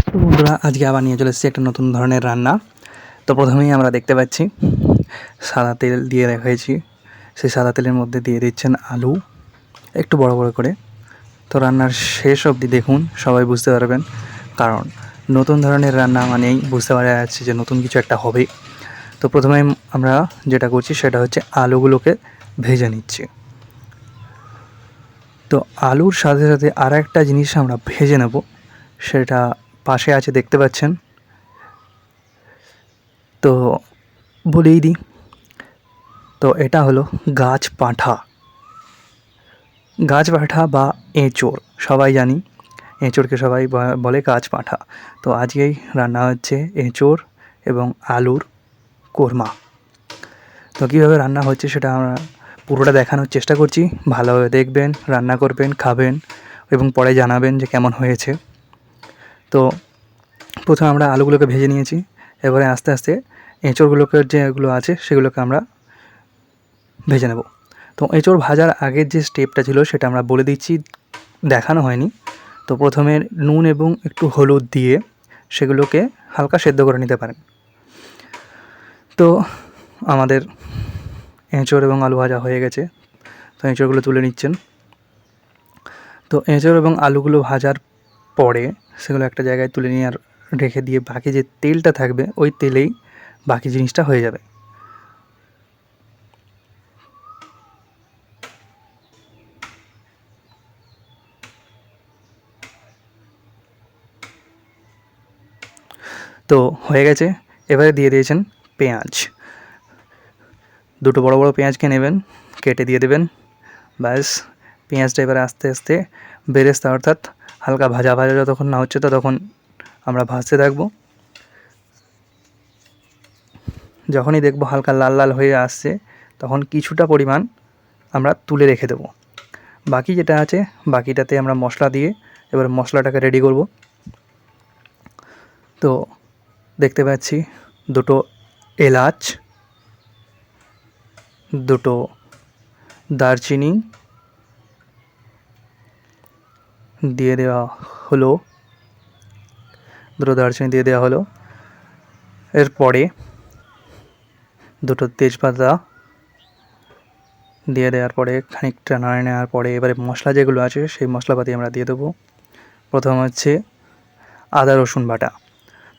তো বন্ধুরা আজকে আবার নিয়ে চলে এসেছি একটা নতুন ধরনের রান্না। তো প্রথমেই আমরা দেখতে পাচ্ছি সাদা তেল দিয়ে রেখেছি, সেই সাদা তেলের মধ্যে দিয়ে দিচ্ছেন আলু একটু বড় বড় করে। তো রান্নার শেষ অবধি দেখুন, সবাই বুঝতে পারবেন, কারণ নতুন ধরনের রান্না মানেই বুঝতে পারা যাচ্ছে যে নতুন কিছু একটা হবে। তো প্রথমে আমরা যেটা করছি সেটা হচ্ছে আলুগুলোকে ভেজে নিচ্ছি। তো আলুর সাথে সাথে আর একটা জিনিস আমরা ভেজে নেব, সেটা পাশে আছে দেখতে পাচ্ছেন। তো বলেই দিই, তো এটা হলো গাছ পাঁঠা। গাছ পাঁঠা বা এঁচোড় সবাই জানি, এঁচোড়কে সবাই বলে গাছ পাঁঠা। তো আজকেই রান্না হচ্ছে এঁচোড় এবং আলুর কোরমা। তো কীভাবে রান্না হচ্ছে সেটা আমরা পুরোটা দেখানোর চেষ্টা করছি। ভালোভাবে দেখবেন, রান্না করবেন, খাবেন এবং পরে জানাবেন যে কেমন হয়েছে। তো প্রথমে আমরা আলুগুলোকে ভেজে নিয়েছি, এবারে আস্তে আস্তে এঁচোড়গুলোকে যেগুলো আছে সেগুলোকে আমরা ভেজে নেব। তো এঁচোড় ভাজার আগের যে স্টেপটা ছিল সেটা আমরা বলে দিচ্ছি, দেখানো হয়নি। তো প্রথমে নুন এবং একটু হলুদ দিয়ে সেগুলোকে হালকা সেদ্ধ করে নিতে পারেন। তো আমাদের এঁচোড় এবং আলু ভাজা হয়ে গেছে, তো এঁচোড়গুলো তুলে নিচ্ছেন। তো এঁচোড় এবং আলুগুলো ভাজার পরে সেগুলো একটা জায়গায় তুলে নিয়ে আর রেখে দিয়ে বাকি যে তেলটা থাকবে ওই তেলেই বাকি জিনিসটা হয়ে যাবে। তো হয়ে গেছে, এবারে দিয়ে দিয়েছেন পেঁয়াজ। দুটো বড় বড় পেঁয়াজকে নেবেন, কেটে দিয়ে দেবেন। ব্যাস, পেঁয়াজটা এবারে আস্তে আস্তে বেরেস্তা অর্থাৎ হালকা ভাজা ভাজা যতক্ষণ না হচ্ছে ততক্ষণ আমরা ভাজতে থাকবো। যখনই দেখব হালকা লাল লাল হয়ে আসছে তখন কিছুটা পরিমাণ আমরা তুলে রেখে দেবো। বাকি যেটা আছে বাকিটাতে আমরা মশলা দিয়ে এবার মশলাটাকে রেডি করব। তো দেখতে পাচ্ছি দুটো এলাচ, দুটো দারচিনি দিয়ে দেওয়া হলো, দুটো দারচিনি দিয়ে দেওয়া হলো। এরপরে দুটো তেজপাতা দিয়ে দেওয়ার পরে খানিকটা নাড়ে নেওয়ার পরে এবারে মশলা যেগুলো আছে সেই মশলাপাতি আমরা দিয়ে দেবো। প্রথম হচ্ছে আদা রসুন বাটা।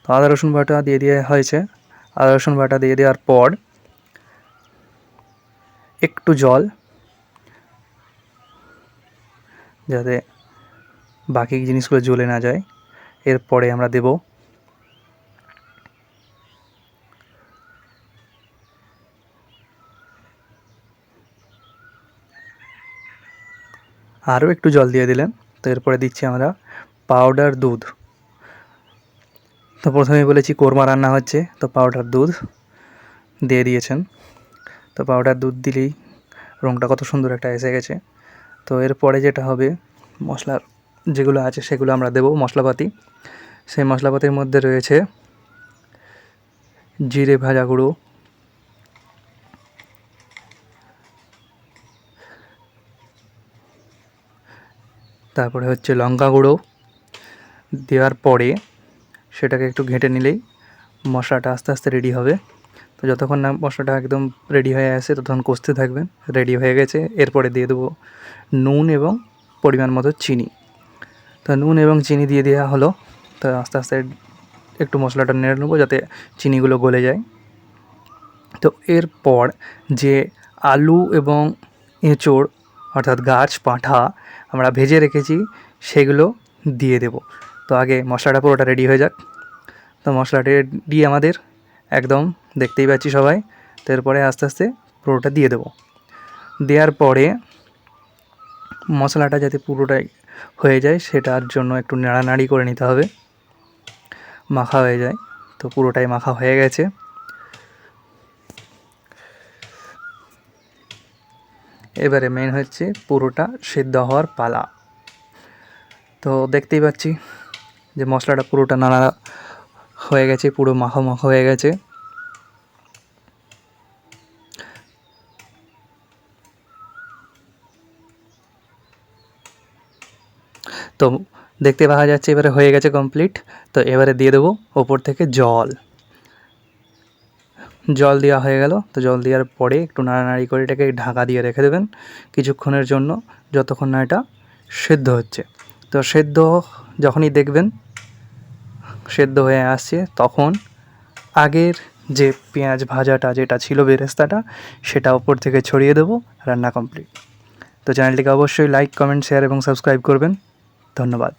তো আদা রসুন বাটা দিয়ে দেওয়া হয়েছে। আদা রসুন বাটা দিয়ে দেওয়ার পর একটু জল, যাতে বাকি জিনিসগুলো জ্বলে না যায়। এরপরে আমরা দেব আরও একটু জল দিয়ে দিলেন। তো এরপরে দিচ্ছি আমরা পাউডার দুধ। তো প্রথমেই বলেছি কোরমা রান্না হচ্ছে, তো পাউডার দুধ দিয়ে দিয়েছেন। তো পাউডার দুধ দিলেই রঙটা কত সুন্দর একটা এসে গেছে। তো এরপরে যেটা হবে, মশলার যেগুলো আছে সেগুলো আমরা দেবো মশলাপাতি। সেই মশলাপাতির মধ্যে রয়েছে জিরে ভাজা গুঁড়ো, তারপরে হচ্ছে লঙ্কা গুঁড়ো। দেওয়ার পরে সেটাকে একটু ঘেঁটে নিলেই মশলাটা আস্তে আস্তে রেডি হবে। তো যতক্ষণ না মশলাটা একদম রেডি হয়ে আসে ততক্ষণ কষতে থাকবেন। রেডি হয়ে গেছে, এরপরে দিয়ে দেবো নুন এবং পরিমাণ মতো চিনি। তো নুন এবং চিনি দিয়ে দেওয়া হলো। তো আস্তে আস্তে একটু মশলাটা নেড়ে নেবো যাতে চিনিগুলো গলে যায়। তো এরপর যে আলু এবং এঁচোড় অর্থাৎ গাছ পাঁঠা আমরা ভেজে রেখেছি সেগুলো দিয়ে দেব। তো আগে মশলাটা পুরোটা রেডি হয়ে যাক। তো মশলাটা রেডি আমাদের একদম, দেখতেই পাচ্ছি সবাই। তো এরপরে আস্তে আস্তে পুরোটা দিয়ে দেবো। দেওয়ার পরে মশলাটা যাতে পুরোটাই হয়ে যায় সেটার জন্য একটু নাড়ানাড়ি করে নিতে হবে, মাখা হয়ে যায়। তো পুরোটাই মাখা হয়ে গেছে। এবারে মেন হচ্ছে পুরোটা সিদ্ধ হওয়ার পালা। তো দেখতেই পাচ্ছি যে মশলাটা পুরোটা নাড়া হয়ে গেছে, পুরো মাখা মাখা হয়ে গেছে। তো দেখতে পাওয়া যাচ্ছে এবারে হয়ে গেছে কমপ্লিট। তো এবারে দিয়ে দেবো ওপর থেকে জল দেওয়া হয়ে গেল। তো জল দেওয়ার পরে একটু নাড়ানাড়ি করে এটাকে ঢাকা দিয়ে রেখে দেবেন কিছুক্ষণের জন্য, যতক্ষণ না এটা সেদ্ধ হচ্ছে। তো সেদ্ধ যখনই দেখবেন সেদ্ধ হয়ে আসছে, তখন আগের যে পেঁয়াজ ভাজাটা যেটা ছিল বেরেস্তাটা, সেটা ওপর থেকে ছড়িয়ে দেবো। রান্না কমপ্লিট। তো চ্যানেলটিকে অবশ্যই লাইক, কমেন্ট, শেয়ার এবং সাবস্ক্রাইব করবেন। ধন্যবাদ।